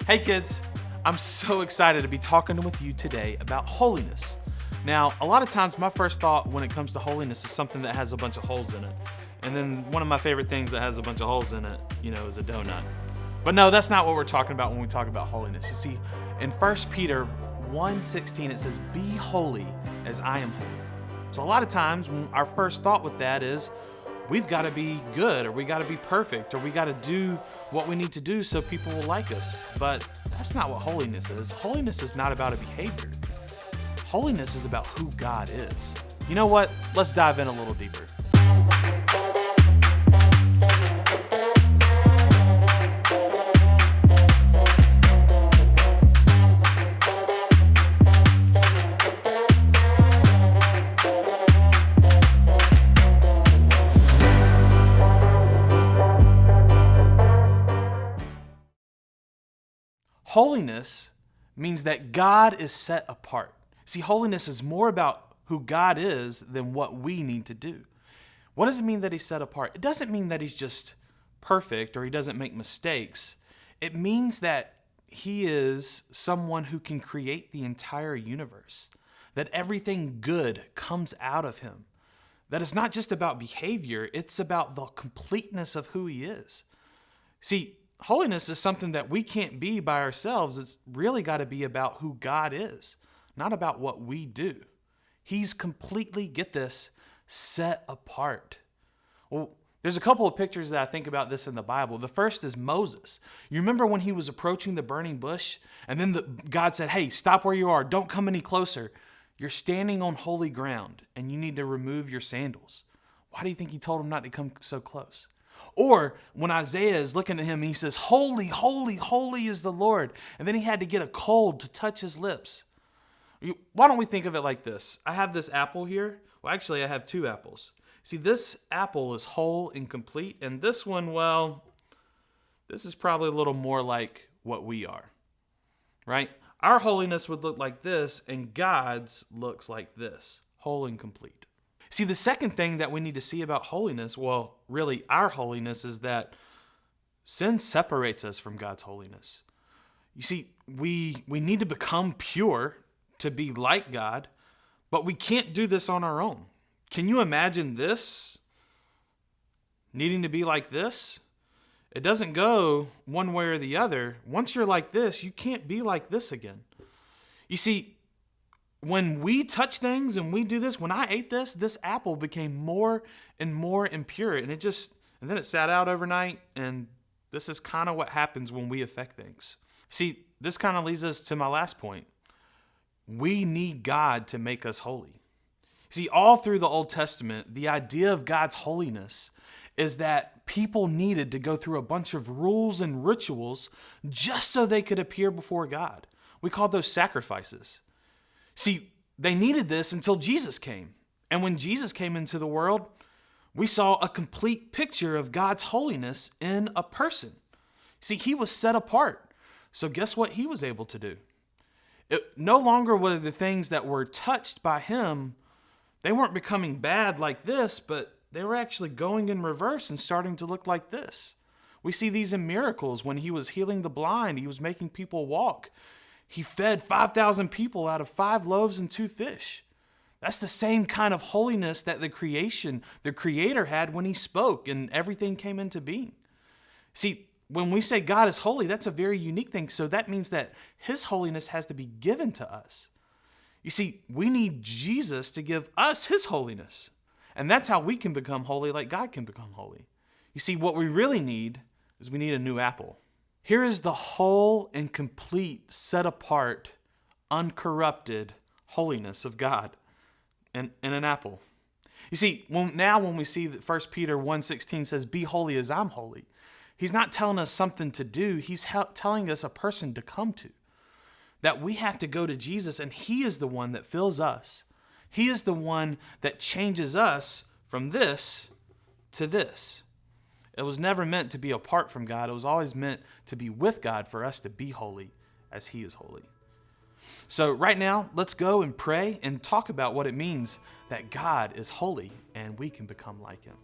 Hey kids, I'm so excited to be talking with you today about holiness. Now, a lot of times my first thought when it comes to holiness is something that has a bunch of holes in it. And then one of my favorite things that has a bunch of holes in it, is a donut. But no, that's not what we're talking about when we talk about holiness. You see, in 1 Peter 1:16, it says, "Be holy as I am holy." So a lot of times our first thought with that is, we've got to be good, or we got to be perfect, or we got to do what we need to do so people will like us. But that's not what holiness is. Holiness is not about a behavior. Holiness is about who God is. You know what? Let's dive in a little deeper. Holiness means that God is set apart. See, holiness is more about who God is than what we need to do. What does it mean that he's set apart? It doesn't mean that he's just perfect or he doesn't make mistakes. It means that he is someone who can create the entire universe, that everything good comes out of him, that it's not just about behavior, it's about the completeness of who he is. See, holiness is something that we can't be by ourselves. It's really got to be about who God is, not about what we do. He's completely, get this, set apart. Well, there's a couple of pictures that I think about this in the Bible. The first is Moses. You remember when he was approaching the burning bush, and then God said, "Hey, stop where you are. Don't come any closer. You're standing on holy ground, and you need to remove your sandals." Why do you think he told him not to come so close? Or when Isaiah is looking at him, he says, "Holy, holy, holy is the Lord." And then he had to get a cold to touch his lips. Why don't we think of it like this? I have this apple here. Well, actually, I have two apples. See, this apple is whole and complete. And this one, well, this is probably a little more like what we are, right? Our holiness would look like this, and God's looks like this, whole and complete. See, the second thing that we need to see about holiness, well, really our holiness, is that sin separates us from God's holiness. You see, we need to become pure to be like God, but we can't do this on our own. Can you imagine this? Needing to be like this? It doesn't go one way or the other. Once you're like this, you can't be like this again. You see, when we touch things and we do this, when I ate this apple became more and more impure, and then it sat out overnight, and this is kind of what happens when we affect things. See, this kind of leads us to my last point. We need God to make us holy. See, all through the Old Testament, the idea of God's holiness is that people needed to go through a bunch of rules and rituals just so they could appear before God. We call those sacrifices. See, they needed this until Jesus came. And when Jesus came into the world, we saw a complete picture of God's holiness in a person. See, he was set apart. So guess what he was able to do? It no longer were the things that were touched by him, they weren't becoming bad like this, but they were actually going in reverse and starting to look like this. We see these in miracles. When he was healing the blind, he was making people walk. He fed 5,000 people out of 5 loaves and 2 fish. That's the same kind of holiness that the Creator had when he spoke and everything came into being. See, when we say God is holy, that's a very unique thing. So that means that his holiness has to be given to us. You see, we need Jesus to give us his holiness. And that's how we can become holy like God can become holy. You see, what we really need is we need a new apple. Here is the whole and complete, set apart, uncorrupted holiness of God in an apple. You see, when we see that 1 Peter 1:16 says, "Be holy as I'm holy," he's not telling us something to do. He's telling us a person to come to. That we have to go to Jesus, and he is the one that fills us. He is the one that changes us from this to this. It was never meant to be apart from God. It was always meant to be with God for us to be holy as he is holy. So right now, let's go and pray and talk about what it means that God is holy and we can become like him.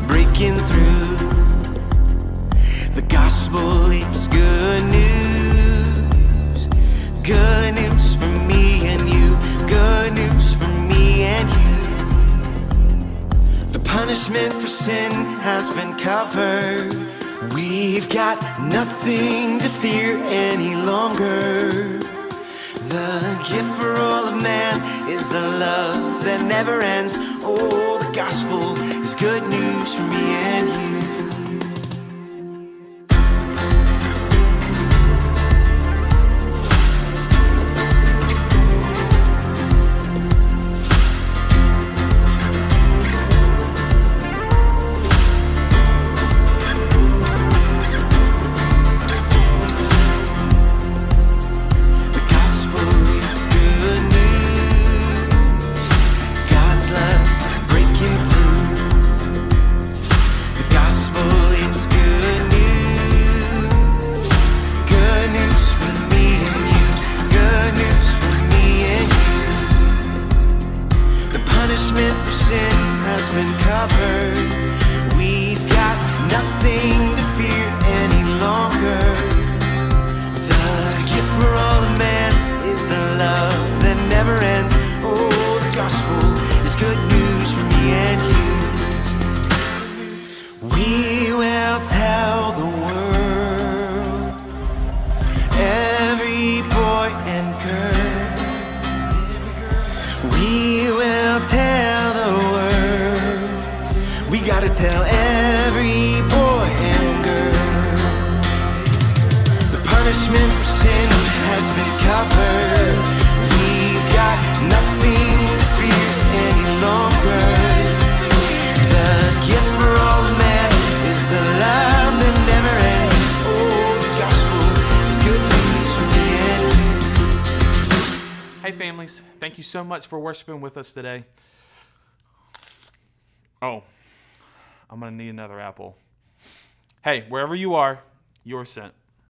breaking through. The gospel is good news. Good news for me and you. Good news for me and you. The punishment for sin has been covered. We've got nothing to fear any longer. The gift for all of man is the love that never ends. Oh, the gospel is good news for me and you. Punishment for sin has been covered. We've got nothing to fear any longer. The gift for all of man is the love that never ends. Oh, the gospel is good news for me and you. We will tell the world, every boy and girl. We will tell the world. We gotta tell every boy and girl. The punishment for sin has been covered. We've got nothing to fear any longer. The gift for all of man is the love that never ends. Oh, the gospel is good news for me and you. Hey families, thank you so much for worshiping with us today. Oh, I'm going to need another apple. Hey, wherever you are, you're sent.